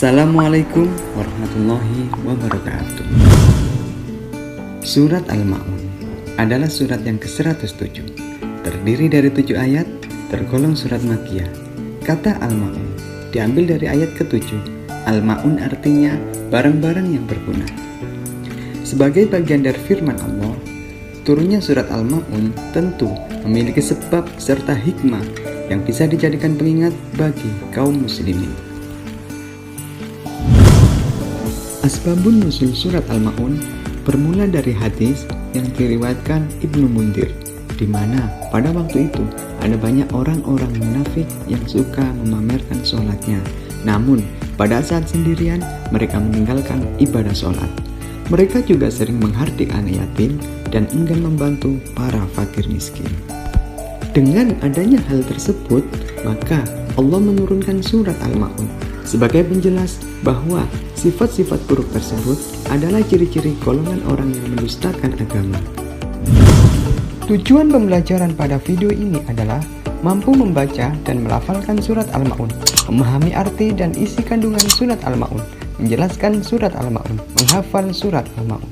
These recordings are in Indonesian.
Assalamualaikum warahmatullahi wabarakatuh. Surat Al-Ma'un adalah surat yang ke-107. Terdiri dari 7 ayat, tergolong surat Makkiyah. Kata Al-Ma'un diambil dari ayat ke-7. Al-Ma'un artinya barang-barang yang berguna. Sebagai bagian dari firman Allah, turunnya surat Al-Ma'un tentu memiliki sebab serta hikmah yang bisa dijadikan pengingat bagi kaum muslimin. Asbabun nuzul surat Al-Ma'un bermula dari hadis yang diriwayatkan Ibnu Mundir, di mana pada waktu itu ada banyak orang-orang munafik yang suka memamerkan sholatnya. Namun pada saat sendirian mereka meninggalkan ibadah sholat. Mereka juga sering menghardik anak yatim dan enggan membantu para fakir miskin. Dengan adanya hal tersebut, maka Allah menurunkan surat Al-Ma'un sebagai penjelas bahwa sifat-sifat buruk tersebut adalah ciri-ciri golongan orang yang mendustakan agama. Tujuan pembelajaran pada video ini adalah mampu membaca dan melafalkan surat Al-Ma'un, memahami arti dan isi kandungan surat Al-Ma'un, menjelaskan surat Al-Ma'un, menghafal surat Al-Ma'un.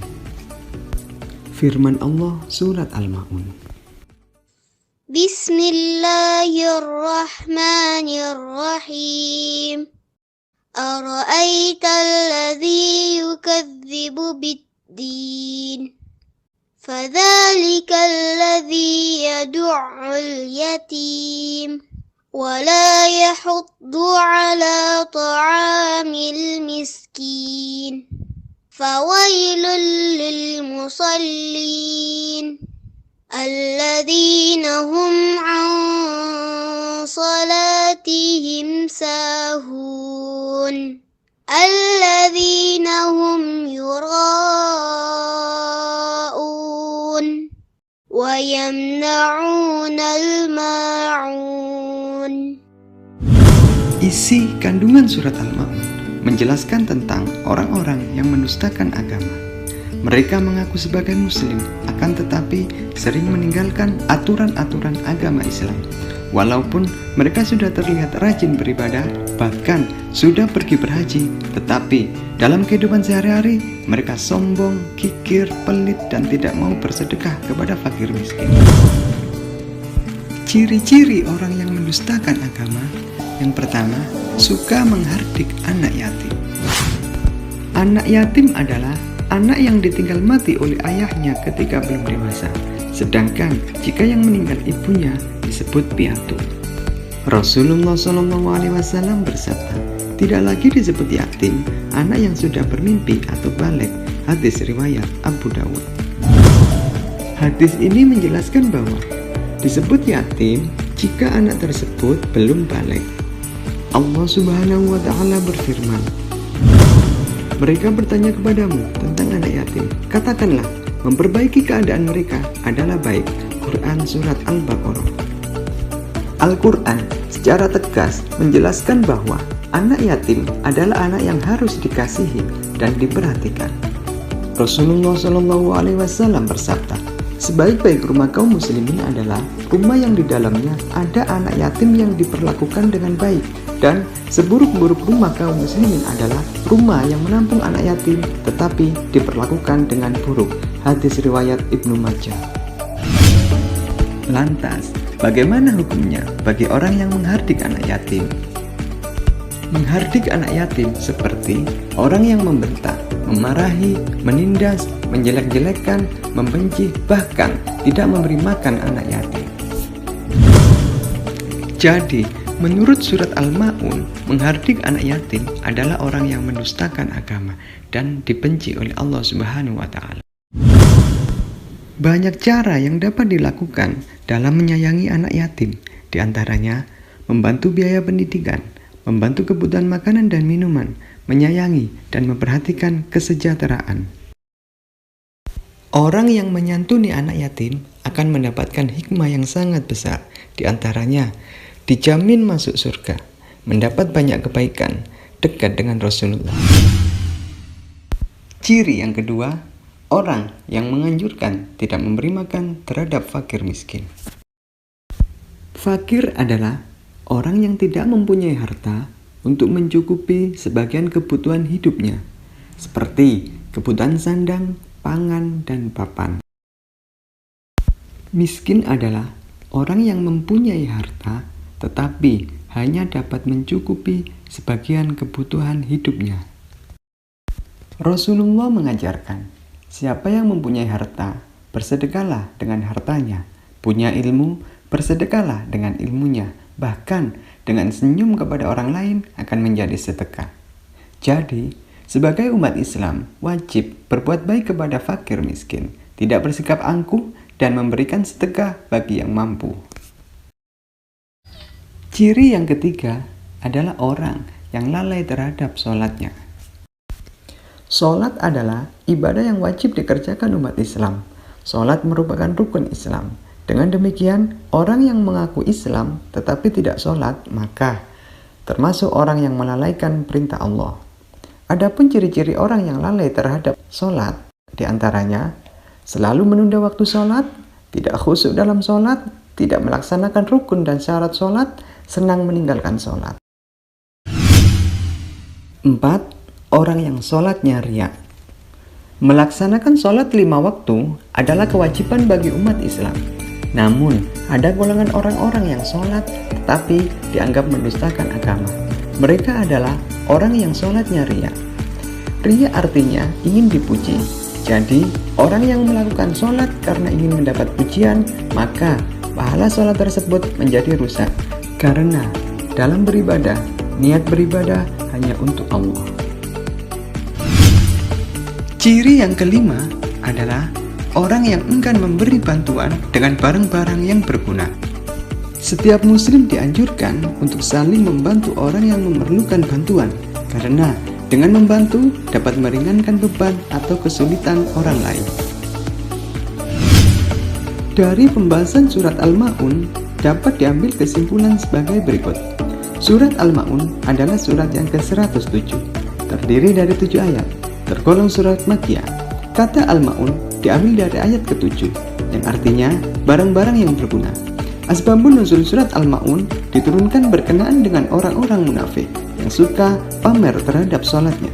Firman Allah surat Al-Ma'un. Bismillahirrahmanirrahim. أرأيت الذي يكذب بالدين فذلك الذي يدع اليتيم ولا يحض على طعام المسكين فويل للمصلين الذين هم عن صلاتهم ساهون الذين هم يراءون ويمنعون الماعون. Isi kandungan surat Al-Ma'un menjelaskan tentang orang-orang yang mendustakan agama. Mereka mengaku sebagai muslim, akan tetapi sering meninggalkan aturan-aturan agama Islam. Walaupun mereka sudah terlihat rajin beribadah, bahkan sudah pergi berhaji, tetapi dalam kehidupan sehari-hari mereka sombong, kikir, pelit, dan tidak mau bersedekah kepada fakir miskin. Ciri-ciri orang yang mendustakan agama: yang pertama, suka menghardik anak yatim. Anak yatim adalah anak yang ditinggal mati oleh ayahnya ketika belum dewasa. Sedangkan jika yang meninggal ibunya disebut piatu. Rasulullah SAW bersabda, tidak lagi disebut yatim anak yang sudah bermimpi atau balik. Hadis riwayat Abu Dawud. Hadis ini menjelaskan bahwa disebut yatim jika anak tersebut belum balik. Allah Subhanahu wa Ta'ala berfirman, mereka bertanya kepadamu tentang anak yatim. Katakanlah, memperbaiki keadaan mereka adalah baik. Quran Surat Al-Baqarah. Al-Quran secara tegas menjelaskan bahwa anak yatim adalah anak yang harus dikasihi dan diperhatikan. Rasulullah SAW bersabda, sebaik-baik rumah kaum muslimin adalah rumah yang di dalamnya ada anak yatim yang diperlakukan dengan baik, dan seburuk-buruk rumah kaum muslimin adalah rumah yang menampung anak yatim tetapi diperlakukan dengan buruk. Hadis riwayat Ibnu Majah. Lantas, bagaimana hukumnya bagi orang yang menghardik anak yatim? Menghardik anak yatim seperti orang yang membentak, memarahi, menindas, menjelek-jelekkan, membenci, bahkan tidak memberi makan anak yatim. Jadi, menurut surat Al-Ma'un, menghardik anak yatim adalah orang yang mendustakan agama dan dibenci oleh Allah Subhanahu wa Ta'ala. Banyak cara yang dapat dilakukan dalam menyayangi anak yatim, di antaranya membantu biaya pendidikan, membantu kebutuhan makanan dan minuman, menyayangi dan memperhatikan kesejahteraan. Orang yang menyantuni anak yatim akan mendapatkan hikmah yang sangat besar, di antaranya dijamin masuk surga, mendapat banyak kebaikan, dekat dengan Rasulullah. Ciri yang kedua, orang yang menganjurkan tidak memberi makan terhadap fakir miskin. Fakir adalah orang yang tidak mempunyai harta untuk mencukupi sebagian kebutuhan hidupnya, seperti kebutuhan sandang, pangan, dan papan. Miskin adalah orang yang mempunyai harta tetapi hanya dapat mencukupi sebagian kebutuhan hidupnya. Rasulullah mengajarkan, siapa yang mempunyai harta, bersedekahlah dengan hartanya. Punya ilmu, bersedekahlah dengan ilmunya. Bahkan dengan senyum kepada orang lain akan menjadi sedekah. Jadi, sebagai umat Islam, wajib berbuat baik kepada fakir miskin, tidak bersikap angkuh, dan memberikan sedekah bagi yang mampu. Ciri yang ketiga adalah orang yang lalai terhadap sholatnya. Sholat adalah ibadah yang wajib dikerjakan umat Islam. Sholat merupakan rukun Islam. Dengan demikian, orang yang mengaku Islam tetapi tidak sholat, maka termasuk orang yang melalaikan perintah Allah. Adapun ciri-ciri orang yang lalai terhadap sholat, diantaranya selalu menunda waktu sholat, tidak khusyuk dalam sholat, tidak melaksanakan rukun dan syarat sholat, senang meninggalkan sholat. 4. Orang yang sholatnya riya. Melaksanakan sholat 5 waktu adalah kewajiban bagi umat Islam. Namun, ada golongan orang-orang yang sholat tetapi dianggap mendustakan agama. Mereka adalah orang yang sholatnya riya. Riya artinya ingin dipuji. Jadi, orang yang melakukan sholat karena ingin mendapat pujian, maka pahala sholat tersebut menjadi rusak. Karena dalam beribadah, niat beribadah hanya untuk Allah. Ciri yang kelima adalah orang yang enggan memberi bantuan dengan barang-barang yang berguna. Setiap muslim dianjurkan untuk saling membantu orang yang memerlukan bantuan, karena dengan membantu dapat meringankan beban atau kesulitan orang lain. Dari pembahasan surat Al-Ma'un dapat diambil kesimpulan sebagai berikut. Surat Al-Ma'un adalah surat yang ke-107, terdiri dari 7 ayat, tergolong surat Makkiyah. Kata Al-Ma'un diambil dari ayat ke-7, yang artinya barang-barang yang berguna. Asbabun nuzul surat Al-Ma'un diturunkan berkenaan dengan orang-orang munafik yang suka pamer terhadap sholatnya.